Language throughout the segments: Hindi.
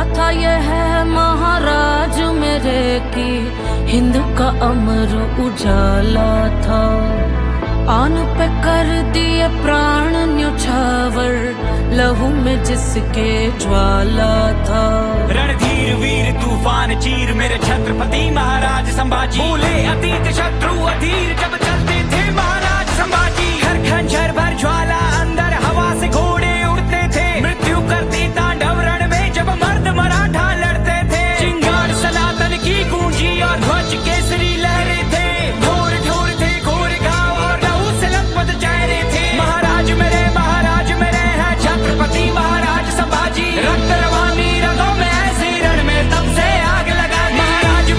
कथा ये है महाराज मेरे की, हिंद का अमर उजाला था। आन पे कर दिए प्राण न्योछावर, लहू में जिसके ज्वाला था। रणधीर वीर तूफान चीर मेरे छत्रपति महाराज संभाजी, भूले अतीत शत्रु अधीर जब चलते थे महाराज संभाजी। हर खंजर भर ज्वाला अंदर हवा से घोड़े उड़ते थे, मृत्यु करती तांडव रण में जब मर्द मराठा लड़ते थे। चिंगार सनातन की गूंजी और ध्वज केसरी लहरे थे, घोर ढोर थे घोर घाव और लहू से लथपथ चेहरे थे। महाराज मेरे हैं छत्रपति महाराज संभाजी, रक्त रवानी रगों में ऐसे रण में तब से आग लगा दी। महाराज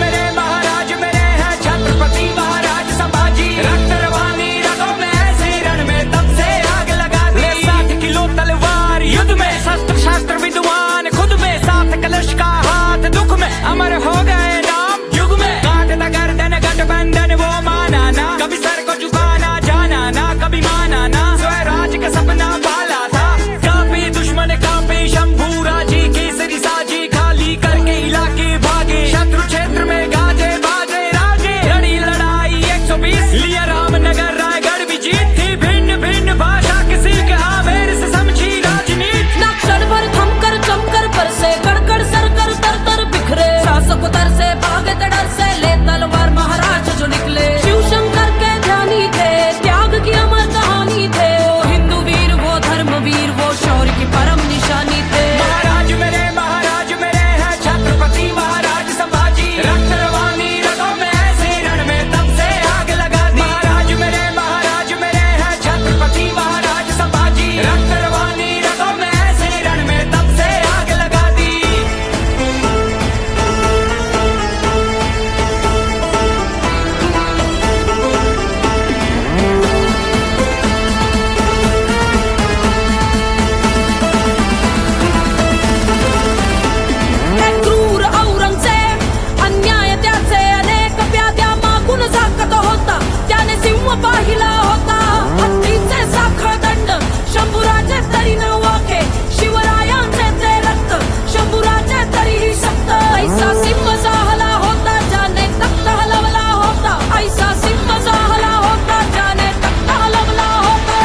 मेरे हैं छत्रपति महाराज संभाजी, रक्त रवानी रगों में ऐसे रण में तब से आग लगा दी। 60 किलो तलवार युद्ध में, शस्त्र शास्त्र विद्वान खुद में, 7 कलश का हाथ दुख में, अमर हो गए नाम युग में। काटता गर्दन गठबंधन वो माना ना, कभी सर को झुकाना जाना ना, कभी माना ना, स्वराज का सपना पाला था। कापी दुश्मन कापी शंभूराजी, केसरी साजी खाली करके इलाके भागे। शत्रु क्षेत्र में गाजे बाजे राजे, लड़ी लड़ाई 120, लिया रामनगर रायगढ़ भी जीत थी। भिन्न भिन्न भाषा किसी के आवेर से समझी राजनीति, ना क्षण भर थमकर जमकर बरसे, कड़कड़ सरकर तर तर बिखरे। शासक उतर से भागे डर से, ले तलवार महाराज जो निकले। शिव शंकर के ध्यानी थे, त्याग की अमर कहानी थे। वो हिंदू वीर वो धर्मवीर, वो शौर्य की परम निशानी थे। महाराज मेरे हैं छत्रपति महाराज संभाजी, रक्त रवानी रगों में ऐसे रण में तब से आग लगा दी। महाराज मेरे हैं छत्रपति महाराज संभाजी, रक्त रवानी रगों में ऐसे रण में तब से आग लगा दी। त्या क्रूर औरंगजेब अन्याय त्याचे अनेक व्याध्या मागून झाकत होता, त्याने सिंह पाहिला होता। हत्तीचे साखळ दंड शंभूराजे तरी न वाखे, शिवरायांचे ते रक्त शंभूराजे तरीही सक्त। ऐसा सिंह जाहला होता ज्याने तख्त हलवला होता, ऐसा सिंह जाहला होता ज्याने तख्त हलवला होता।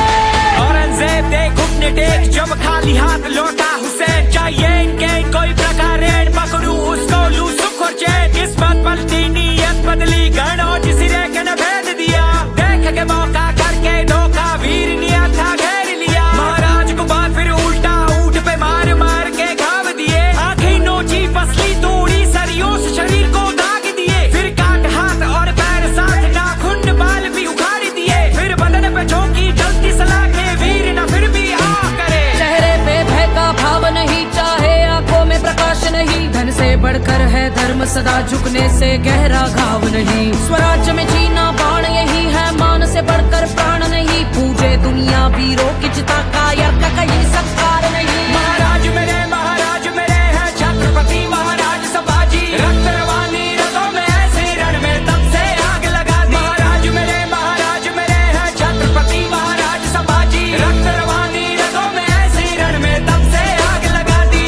औरंगजेब दे घुटने टेक जब खाली हाथ लौटा हुसैन, चाहिए इनके कोई प्रकार ऋण पकड़ू उसको लू सुख और चैन। किस्मत पलटी नीयत बदली, गणों जिस के न भेद दिया, देख के मौका करके धोखा वीर नियत था घेर लिया। महाराज को बात फिर उल्टा ऊंट पे मार मार के घाव दिए, आंखें नोची पसली तोड़ी सरियों से शरीर को दाग दिए। फिर काट हाथ और पैर साथ नाखून बाल भी उखाड़ दिए, फिर बदन पे झोंकी जलती सलाखें वीर न फिर भी आ करे। चेहरे पे भय का भाव नहीं, चाहे आंखों में प्रकाश नहीं। धन से बढ़कर है धर्म, सदा झुकने से गहरा घाव नहीं। स्वराज्य में जीना बाण यही है, मान से बढ़कर प्राण नहीं। पूजे दुनिया वीरों की चिता, कायर का कहीं सत्कार नहीं। महाराज मेरे हैं छत्रपति महाराज संभाजी, रक्त रवानी रगों में ऐसे रण में तब से आग लगा दी। महाराज मेरे हैं छत्रपति महाराज संभाजी, रक्त रवानी रगों में ऐसे रण में तब से आग लगा दी।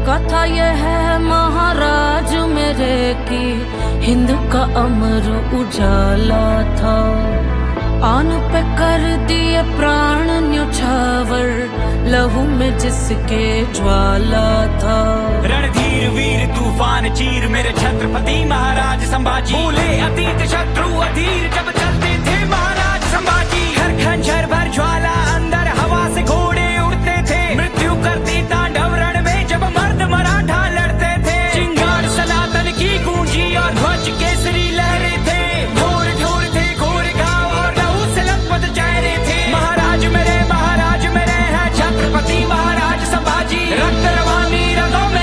कथा ये है महाराज मेरे की, हिंद का अमर उजाला था। आन पे कर दिए प्राण न्योछावर, लहू में जिसके ज्वाला था। रणधीर वीर तूफान चीर मेरे छत्रपति महाराज संभाजी, भूले अतीत शत्रु अधीर जब चलते थे महाराज संभाजी। हर खंजर भर ज्वाला अंदर हवा से घोड़े उड़ते थे, मृत्यु करती तांडव रण में जब मर्द मराठा लड़ते थे। चिंगार सनातन की गूंजी और ध्वज केसरी लहरे थे, घोर ढोर थे घोर घाव और लहू से लथपथ चेहरे थे। महाराज मेरे हैं छत्रपति महाराज संभाजी, रक्त रवानी रगों में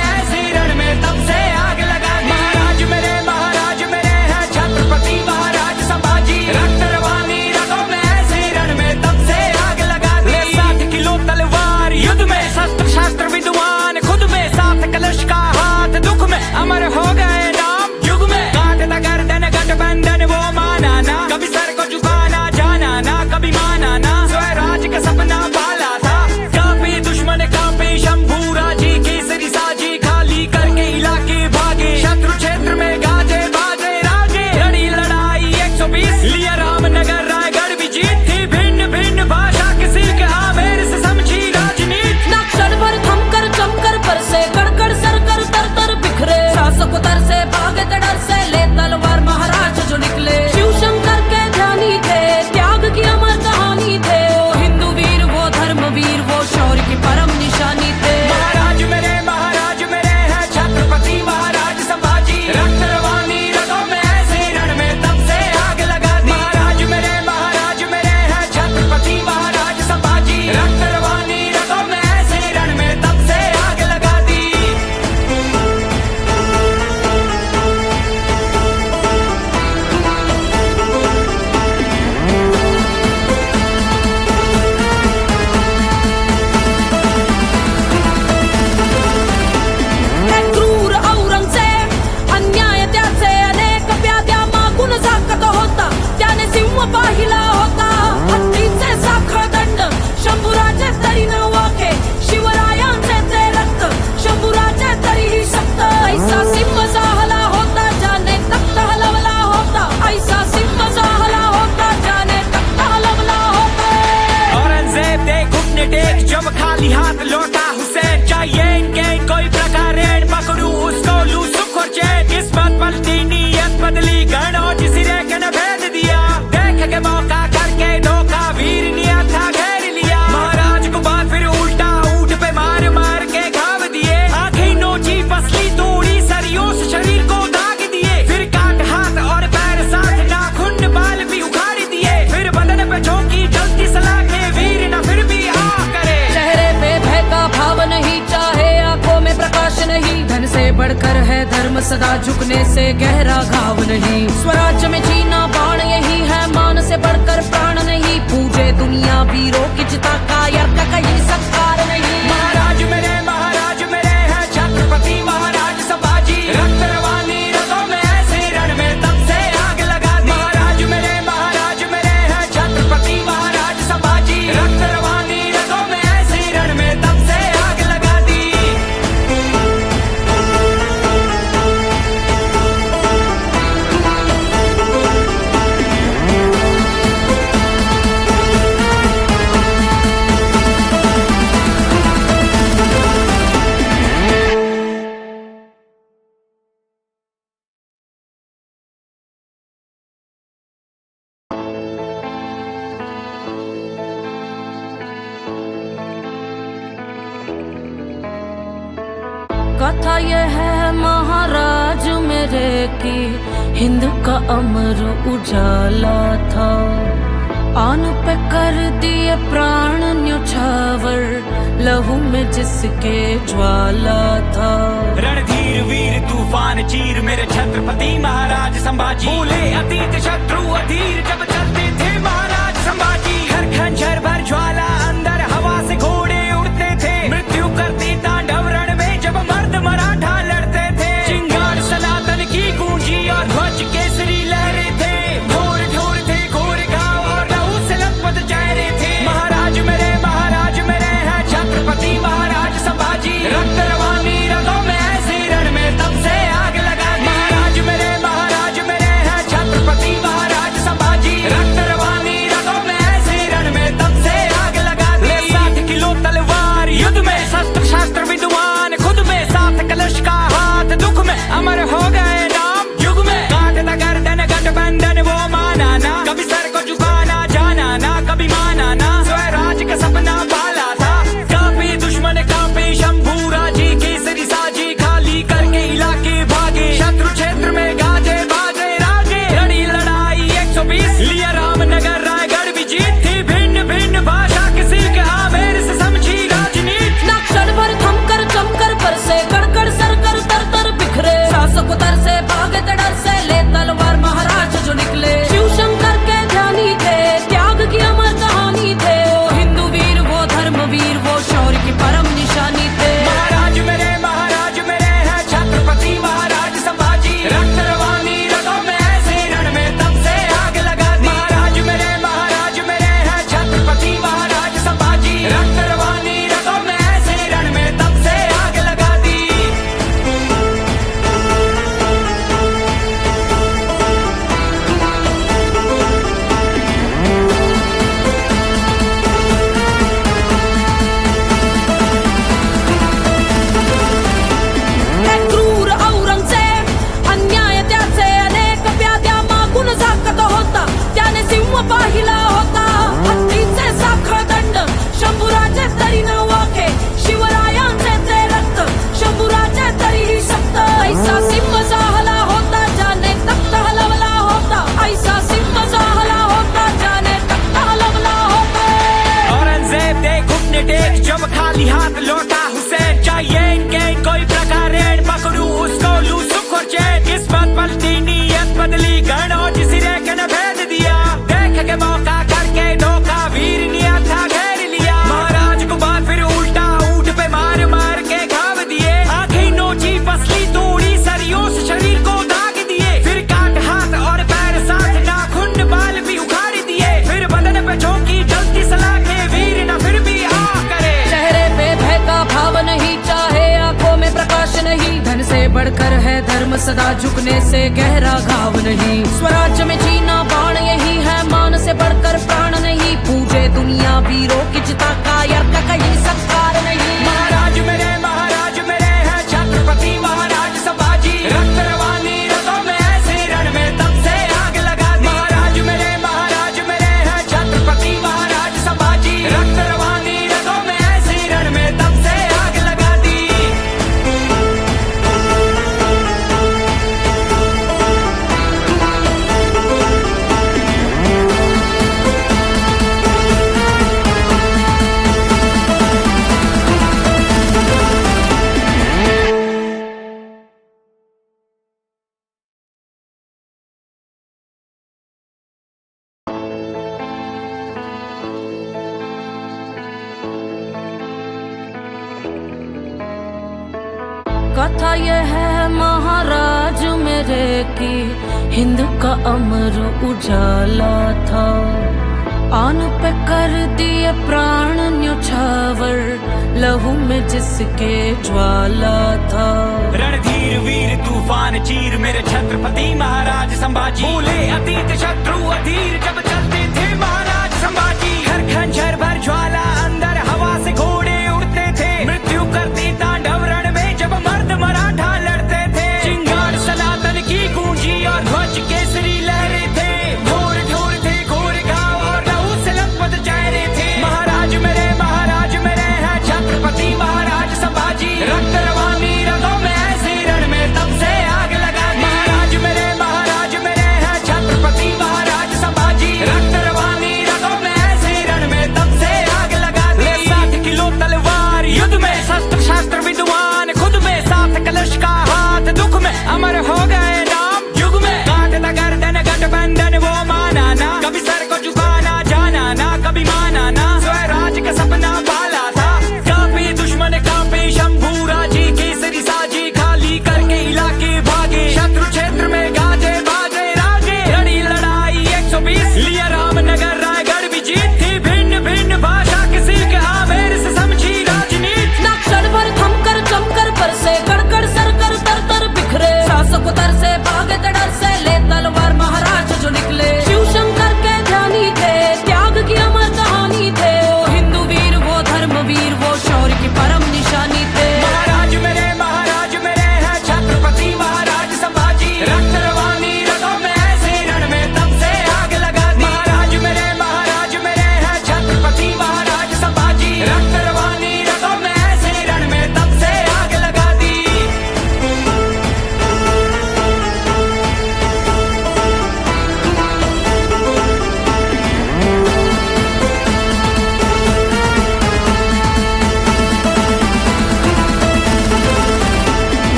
सदा झुकने से गहरा घाव नहीं। स्वराज्य में जीना बाण यही है, मान से बढ़कर प्राण नहीं। पूजे दुनिया वीरों की चिता का, यार का कहीं सत्कार नहीं। महाराज मेरे हैं छत्रपति महाराज संभाजी। रक्त रवानी रगों में ऐसे रण में तब से आग लगा दी। महाराज मेरे हैं छत्रपति महाराज संभाजी। रक्त रवानी रगों में ऐसे रण में तब से आग लगा दी। कथा यह है महाराज मेरे की, हिंद का अमर उजाला था। आन पे कर दिए प्राण न्योछावर, लहू में जिसके ज्वाला था। रणधीर वीर तूफान चीर मेरे छत्रपति महाराज संभाजी। बोले अतीत शत्रु अधीर जब चलते थे महाराज संभाजी। हर खंजर भर ज्वाला अंदर हवा से घोड़े उड़ते थे। मृत्यु करती तांडव रण में जब मर्द मराठा लड़ते थे। चिंगार सनातन की गूंजी और ध्वज केसरी लहरे थे। ढोर ढोर थे घोर गांव और लहू से लथपथ चेहरे थे। महाराज मेरे हैं छत्रपति महाराज संभाजी। रक्त रवानी रगों में ऐसे रण में तब से आग लगा दी। महाराज मेरे हैं छत्रपति महाराज संभाजी। रक्त रवानी रगों में ऐसे रण में तब से आग लगा दी। 60 किलो तलवार युद्ध में, शस्त्र शास्त्र विद्वान खुद में। 7 कलश का हाथ दुख में, अमर हो गए नाम युग में। काटता गर्दन गठबंधन वो माना ना, कभी सर को झुकाना जाना ना, कभी माना ना। स्वराज का सपना पाला था, काफी दुश्मन काफी शंभू राजी। केसरी साजी खाली करके इलाके भागे। शत्रु क्षेत्र में गाजे बाजे रागे। लड़ी लड़ाई 120, लिया रामनगर रायगढ़ भी जीत थी। भिन्न भिन्न भाषा किसी के आमेर से समझी राजनीति। ना क्षण भर थमकर जमकर बरसे, कड़कड़ सरकर तर तर बिखरे। शासक उतर से भागे डर से, ले तलवार महाराज जो निकले। शिव शंकर के ध्यानी थे, त्याग की अमर कहानी थे। वो हिंदू वीर, वो धर्म वीर, वो शौर्य की परम निशानी थे। महाराज मेरे हैं छत्रपति महाराज संभाजी। रक्त रवानी रगों में ऐसे रण में तब से आग लगा दी। महाराज मेरे हैं छत्रपति महाराज संभाजी। रक्त रवानी रगों में ऐसे रण में तब से आग लगा दी। त्या क्रूर औरंगजेब, अन्याय त्याचे अनेक व्याध्या मागून झाकत होता। त्याने सिंह पाहिला होता, हत्तीचे साखळ दंड, शंभूराजे तरी न वाके, शिवरायांचे ते रक्त, शंभूराजे तरीही शक्त। ऐसा सिंह जाहला होता, ज्याने तख्त हलवला होता। ऐसा सिंह जाहला होता, ज्याने तख्त हलवला होता। औरंगजेब दे घुटने टेक, जब खाली हाथ लौटा हुसैन। चाहिए इनके कोई प्रकार ऋण पकड़ू उसको लू सुख और चैन। किस्मत पलटी नीयत बदली, गण और सिरे के न भेद दिया। देख के मौका करके धोखा, वीर नियत था घेर लिया। महाराज को बात फिर उल्टा, ऊंट पे मार मार के घाव दिए। आंखें नोची पसली तोड़ी, सरियों से शरीर को दाग दिए। फिर काट हाथ और पैर साथ, नाखून बाल भी उखाड़ दिए। फिर बदन पे झोंकी जलती सलाखें, वीर न फिर भी आ करे। चेहरे पे भय का भाव नहीं, चाहे आंखों में प्रकाश नहीं। धन से बढ़कर है धर्म, सदा झुकने से गहरा घाव नहीं। स्वराज्य में जीना बाण यही है, मान से बढ़कर प्राण नहीं। पूजे दुनिया वीरों की चिता का, यार का कहीं सत्कार नहीं। महाराज मेरे हैं छत्रपति महाराज संभाजी। रक्त रवानी रगों में ऐसे रण में तब से आग लगा दी। महाराज मेरे हैं छत्रपति महाराज संभाजी। रक्त रवानी रगों में ऐसे रण में तब से आग लगा दी। कथा ये है महाराज मेरे की, हिंद का अमर उजाला था। आन पे कर दिए प्राण न्योछावर, लहू में जिसके ज्वाला था। रणधीर वीर तूफान चीर मेरे छत्रपति महाराज संभाजी। बोले अतीत शत्रु अधीर जब चलते थे महाराज संभाजी। हर खंजर भर ज्वाला अंदर हवा से घोड़े उड़ते थे। मृत्यु करती तांडव रण में जब मर्द मराठा लड़ते थे। चिंगार सनातन की गूंजी और ध्वज केसरी लहरे थे। ढोर ढोर थे घोर गाँव और लहू से लथपथ चेहरे थे। महाराज मेरे हैं छत्रपति महाराज संभाजी। रक्त रवानी रगों में ऐसे रण में तब से आग लगा दी। महाराज मेरे हैं छत्रपति महाराज संभाजी। रक्त रवानी रगों में ऐसे रण में तब से आग लगा दी। 60 किलो तलवार युद्ध में, शस्त्र शास्त्र विद्वान खुद में, साथ कलश का हाथ दुख में, अमर हो गए नाम युग में। काटता गर्दन गठबंधन वो माना ना, कभी सर को झुकाना जाना ना, कभी माना ना, स्वराज का सपना पाला था। काफी दुश्मन काफी शंभू राजी, केसरी साजी खाली करके इलाके भागे। शत्रु क्षेत्र में गाजे बाजे राजे, लड़ी लड़ाई 120 लिया रामनगर रायगढ़ भी जीत थी। भिन्न भिन्न भाषा किसी के आवेर से समझी राजनीति। ना क्षण भर थमकर जमकर बरसे, कड़कड़ सरकर तर तर बिखरे। शासक तर से भागे डर से, ले तलवार महाराज जो निकले। शिव शंकर के ध्यानी थे, त्याग की अमर कहानी थे। वो हिंदू वीर वो धर्मवीर, वो शौर्य की परम निशानी थे। महाराज मेरे हैं छत्रपति महाराज संभाजी। रक्त रवानी रगों में ऐसे रण में तब से आग लगा दी। महाराज मेरे हैं छत्रपति महाराज संभाजी। रक्त रवानी रगों में ऐसे रण में तब से आग लगा दी।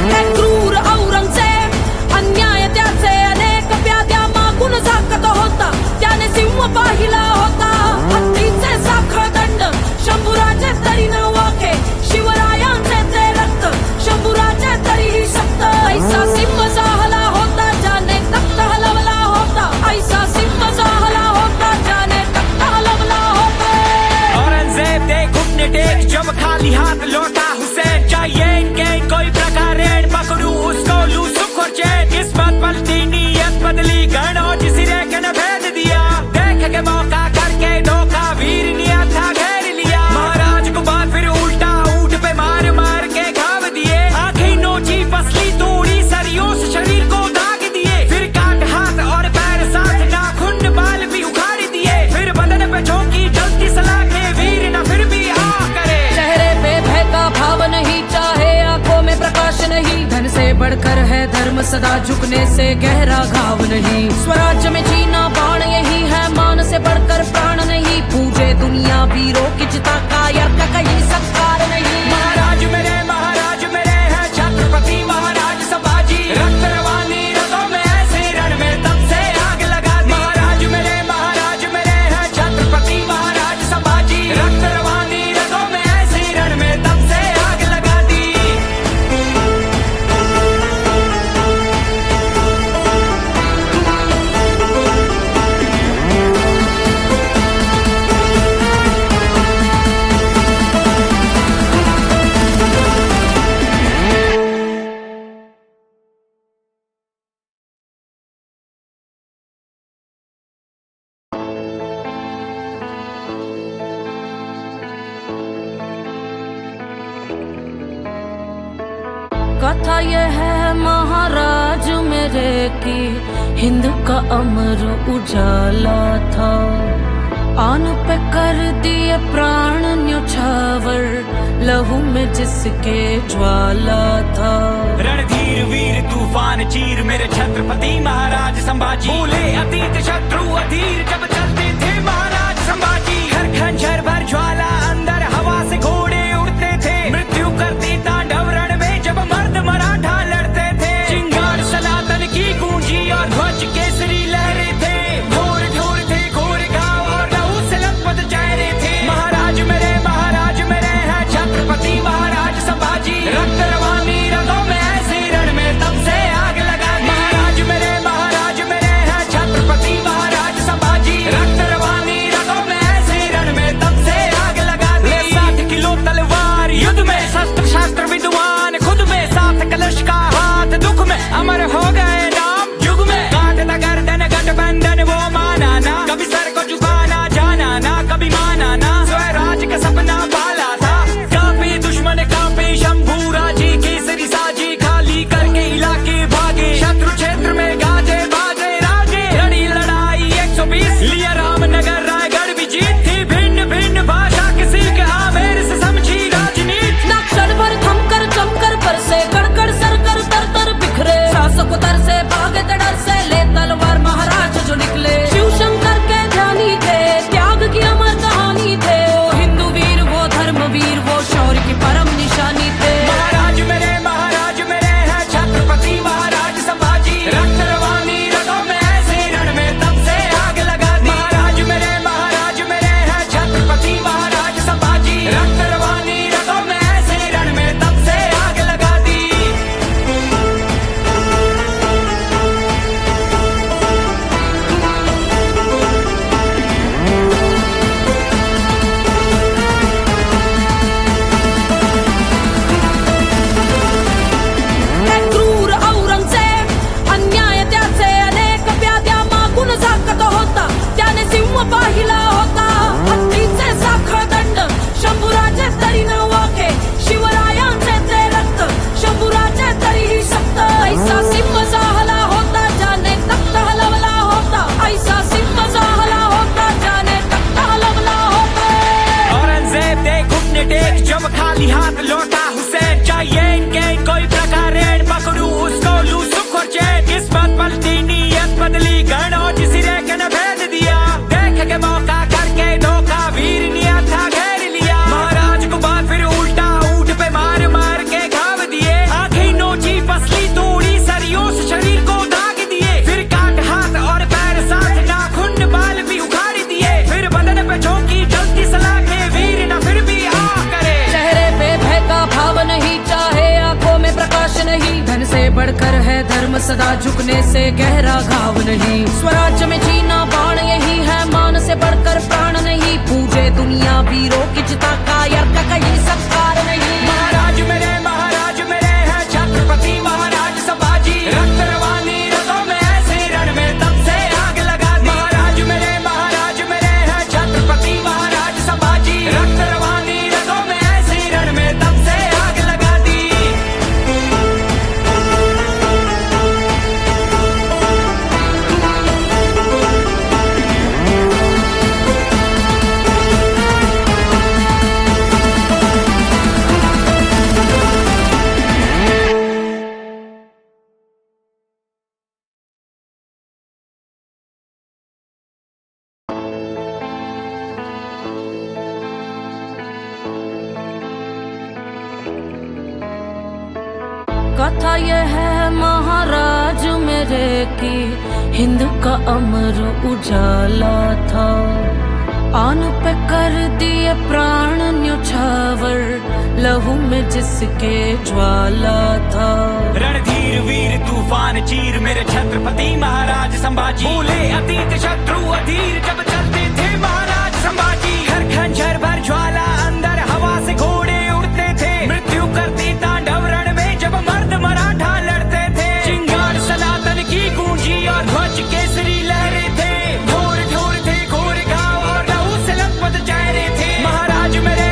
त्या क्रूर औरंगजेब अन्याय त्याचे अनेक प्याद्या मागून झाकत होता। त्याने सिंह पाहिला होता, हत्तीचे साखळ दंड, शंभूराचे तरी न वाखे, शिवरायांचे ते रक्त, शंभूराचे तरीही सक्त। ऐसा सिंह जाहला होता, ज्याने तख्त हलवला होता। ऐसा सिंह जाहला होता, ज्याने तख्त हलवला होता। औरंगजेब दे घुटने टेक जब खाली हाथ लौटा हुसैन। चाहिए इनके कोई प्रकार पकड़ू उसको लू सुख और चैन। किस्मत पलटी नीयत बदली, गण और सिरे के न भेद दिया। देख के मौका करके धोखा, वीर नियत था घेर लिया। महाराज को बात फिर उल्टा, ऊंट पे मार मार के घाव दिए। आंखें नोची पसली तोड़ी, सरियों से शरीर को दाग दिए। फिर काट हाथ और पैर साथ, नाखून बाल भी उखाड़ दिए। फिर बदन पे झोंकी जलती सलाखें, वीर न फिर भी आ करे। चेहरे पे भय का भाव नहीं, चाहे आंखों में प्रकाश नहीं। धन से बढ़कर है धर्म, सदा झुकने से गहरा घाव नहीं। स्वराज्य में जीना बाण यही है, मान से बढ़कर प्राण नहीं। पूजे दुनिया वीरों की चिता का, यर्क कहीं सत्कार नहीं। महाराज मेरे हैं छत्रपति महाराज संभाजी। रक्त रवानी रगों में ऐसे रण में तब से आग लगा दी। महाराज मेरे हैं छत्रपति महाराज संभाजी। रक्त रवानी रगों में ऐसे रण में तब से आग लगा दी। कथा ये है महाराज मेरे की, हिंद का अमर उजाला था। आन पे कर दिए प्राण न्योछावर, लहू में जिसके ज्वाला था। रणधीर वीर तूफान चीर मेरे छत्रपति महाराज संभाजी। बोले अतीत शत्रु अधीर जब चलते थे महाराज संभाजी। हर खंजर भर ज्वाला अंदर हवा से घोड़े उड़ते थे। मृत्यु करती तांडव रण में जब मर्द मराठा लड़ते थे। चिंगार सनातन की गूंजी और ध्वज केसरी लहरे थे। घोर ढोर थे घोर गाँव और लहू से लथपथ चेहरे थे। महाराज मेरे हैं छत्रपति महाराज संभाजी। रक्त रवानी रगों सदा झुकने से गहरा घाव नहीं। स्वराज्य में जीना बाण यही है, मान से बढ़कर प्राण नहीं। पूजे दुनिया वीरों की चिता का, यार का कहीं सत्कार नहीं। महाराज मेरे हैं छत्रपति महाराज संभाजी। रक्त रवानी रगों में ऐसे रण में तब से आग लगा दी। महाराज मेरे हैं छत्रपति महाराज संभाजी। रक्त रवानी रगों में ऐसे रण में तब से आग लगा दी। कथा यह है महाराज मेरे की, हिंद का अमर उजाला था। आन पे कर दिए प्राण न्योछावर, लहू में जिसके ज्वाला था। रणधीर वीर तूफान चीर मेरे छत्रपति महाराज संभाजी। बोले अतीत शत्रु अधीर जब चलते थे महाराज संभाजी। हर खंजर भर ज्वाला अंदर हवा से घोड़े उड़ते थे। मृत्यु करती तांडव रण में जब मर्द मराठा लड़ते थे। चिंगार सनातन की गूंजी और ध्वज केसरी लहरे थे। ढोर ढोर थे घोर गांव और लहू से लथपथ चेहरे थे। महाराज मेरे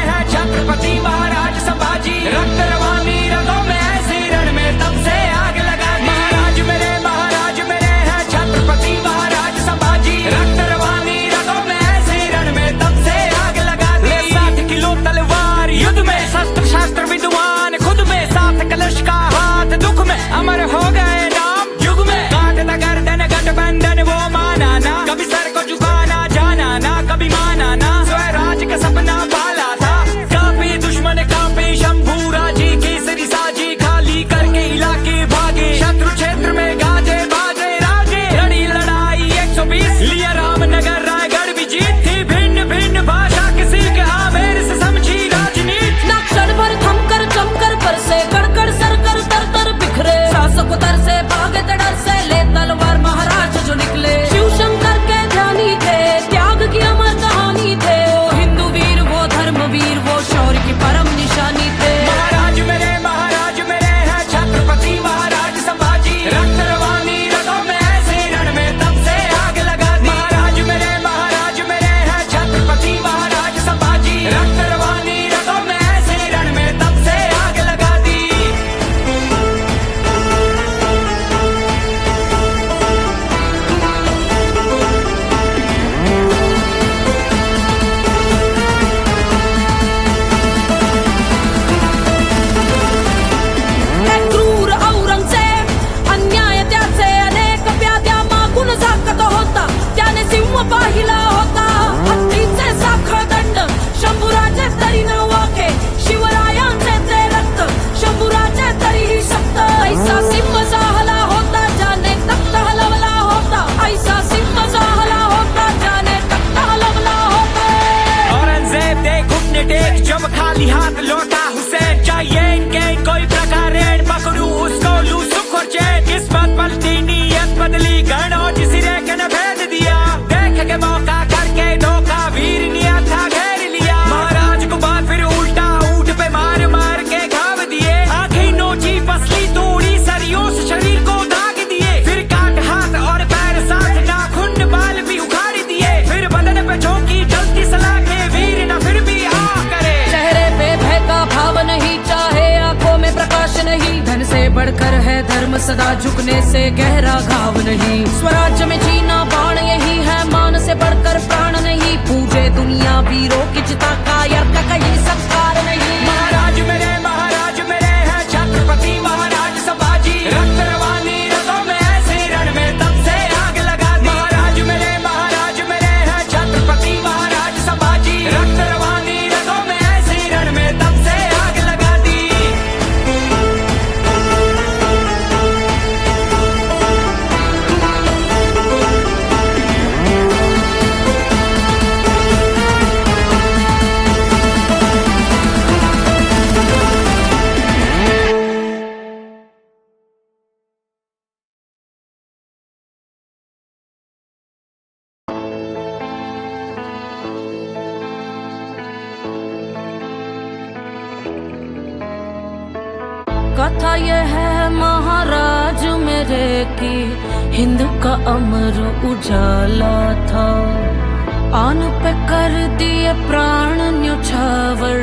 हैं छत्रपति महाराज संभाजी। रक्त रवानी रगों में ऐसे रण में तब से आग लगा दी। महाराज मेरे हैं छत्रपति महाराज संभाजी। रक्त रवानी रगों में ऐसे रण में तब से आग लगा दी। 60 किलो तलवार युद्ध में, शस्त्र शास्त्र विद्वान खुद में। 7 कलश का हाथ दुख में, अमर हो गए नाम युग में। काटता गर्दन गठबंधन वो माना ना, कभी सर को झुकाना जाना ना, कभी माना ना। स्वराज का सपना पाला था, काफी दुश्मन काफी शंभू राजी। केसरी साजी खाली करके इलाके भागे। शत्रु क्षेत्र में गाजे बाजे रागे। लड़ी लड़ाई 120, लिया रामनगर रायगढ़ भी जीत थी। भिन्न भिन्न भाषा किसी के आमेर से समझी राजनीति। ना क्षण भर थमकर जमकर बरसे, कड़कड़ सरकर तर तर बिखरे। शासक उतर से भागे डर से, ले तलवार महाराज जो निकले। शिव शंकर के ध्यानी थे, त्याग की अमर कहानी थे। वो हिंदू वीर, वो धर्म वीर, वो शौर्य की परम निशानी थे। महाराज मेरे हैं छत्रपति महाराज संभाजी। रक्त रवानी रगों में ऐसे रण में तब से आग लगा दी। महाराज मेरे हैं छत्रपति महाराज संभाजी। रक्त रवानी रगों में ऐसे रण में तब से आग लगा दी। त्या क्रूर औरंगजेब, अन्याय त्याचे अनेक व्याध्या मागून झाकत होता। त्याने सिंह पाहिला होता, हत्तीचे साखळ दंड। शंभूराजे तरी न वाके, शिवरायांचे ते रक्त। शंभूराजे तरीही शक्त, ऐसा सिंह जाहला होता ज्याने तख्त हलवला होता। ऐसा सिंह जाहला होता ज्याने तख्त हलवला होता। औरंगजेब दे घुटने टेक, जब खाली हाथ लौटा हुसैन। चाहिए इनके कोई प्रकार ऋण पकड़ू उसको लू सुख और चैन। किस्मत पलटी नीयत बदली, गणों जिसी रेख ने भेद दिया। देख के मौका करके धोखा, वीर निया था घेर लिया। महाराज को बात फिर उल्टा, ऊंट पे मार मार के घाव दिए। आंखें नोची पसली तोड़ी, सरियों से शरीर को दाग दिए। फिर काट हाथ और पैर साथ, नाखून बाल भी उखाड़ दिए। फिर बदन पे झोंकी जलती सलाखें, वीर न फिर भी आ करे। चेहरे पे भय का भाव नहीं, चाहे आंखों में प्रकाश नहीं। धन से बढ़कर है धर्म, सदा झुकने से गहरा घाव नहीं। स्वराज्य में जीना बाण यही है, मान से बढ़कर प्राण नहीं। पूजे दुनिया वीरों की चिता का, यार का कहीं सत्कार नहीं। महाराज मेरे हैं छत्रपति महाराज संभाजी। रक्त रवानी रगों में ऐसे रण में तब से आग लगा दी। महाराज मेरे हैं छत्रपति महाराज संभाजी। रक्त रवानी रगों में ऐसे रण में तब से आग लगा दी। था ये है महाराज मेरे की हिंद का अमर उजाला था। आन पे कर दिए प्राण न्योछावर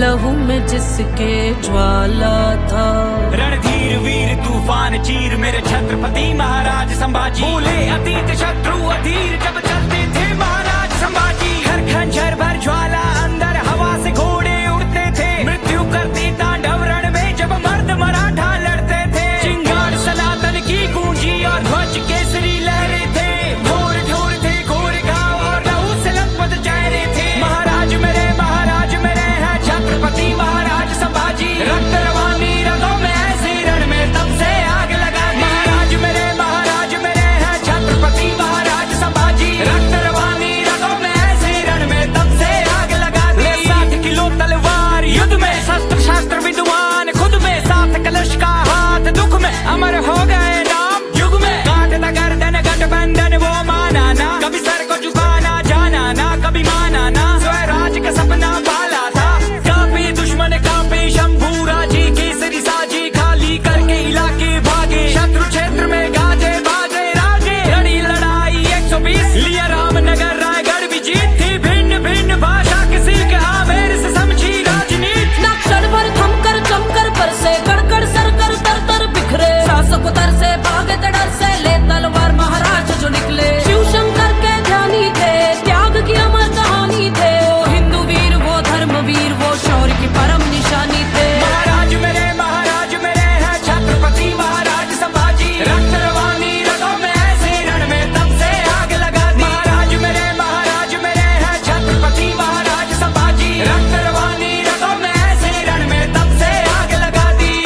लहू में जिसके ज्वाला था। रणधीर वीर तूफान चीर मेरे छत्रपति महाराज संभाजी। बोले अतीत शत्रु अधीर जब चलते थे महाराज संभाजी। हर खंजर भर ज्वाला अंदर हवा से घोड़े उड़ते थे। मृत्यु करती तांडव रण में जब मर्द मराठा लड़ते थे। चिंगार सनातन की गूंजी और ध्वज केसरी लहरे थे। ढोर ढोर थे घोर गाँव और लहू से लथपथ चेहरे थे। महाराज मेरे हैं छत्रपति महाराज संभाजी। रक्त रवानी रगों में ऐसे रण में तब से आग लगा दी। महाराज मेरे हैं छत्रपति महाराज संभाजी। रक्त रवानी रगों में ऐसे रण में तब से आग लगा दी। 60 किलो तलवार युद्ध में शस्त्र शास्त्र विद्वान खुद में। 7 कलश का हाथ दुख में अमर हो गए नाम युग में। काटता गर्दन गठबंधन वो माना ना। कभी सर को झुकाना जाना ना कभी माना ना। स्वराज का सपना पाला था। कांपे दुश्मन कांपे शंभूरा जी केसरी साजी। खाली करके इलाके भागे शत्रु क्षेत्र में गाजे बाजे राजे। लड़ी लड़ाई 120 लिया रामनगर रायगढ़ भी जीत थी। भिन्न भिन्न भाषा किसी के आमेर से समझी राजनीति। ना क्षण भर थमकर जमकर बरसे कड़कड़ सरकर तर तर बिखरे। शासक उतर से भागे डर से ले तलवार महाराज जो निकले। शिव शंकर के ध्यानी थे त्याग की अमर कहानी थे। वो हिंदू वीर वो धर्मवीर वो शौर्य की परम निशानी थे। महाराज मेरे हैं छत्रपति महाराज संभाजी। रक्त रवानी रगों में ऐसे रण में तब से आग लगा दी। महाराज मेरे हैं छत्रपति महाराज संभाजी। रक्त रवानी रगों में ऐसे रण में तब से आग लगा दी।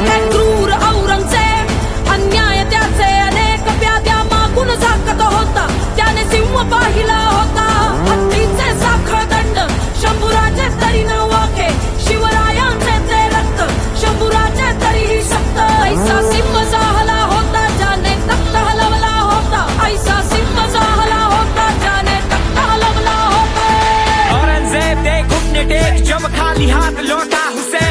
त्या क्रूर औरंगजेब अन्याय त्याचे अनेक व्याध्या मागून झाकत होता। त्याने सिंह पाहिला होता हत्तीचे साखळ दंड। शंभूराचे तरी न वाखे शिवरायांचे ते रक्त। शंभूराचे तरीही सक्त ऐसा सिंह जाहला होता ज्याने तख्त हलवला होता। ऐसा सिंह जाहला होता ज्याने तख्त हलवला होता। औरंगजेब दे घुटने टेक जब खाली हाथ लौटा हुसैन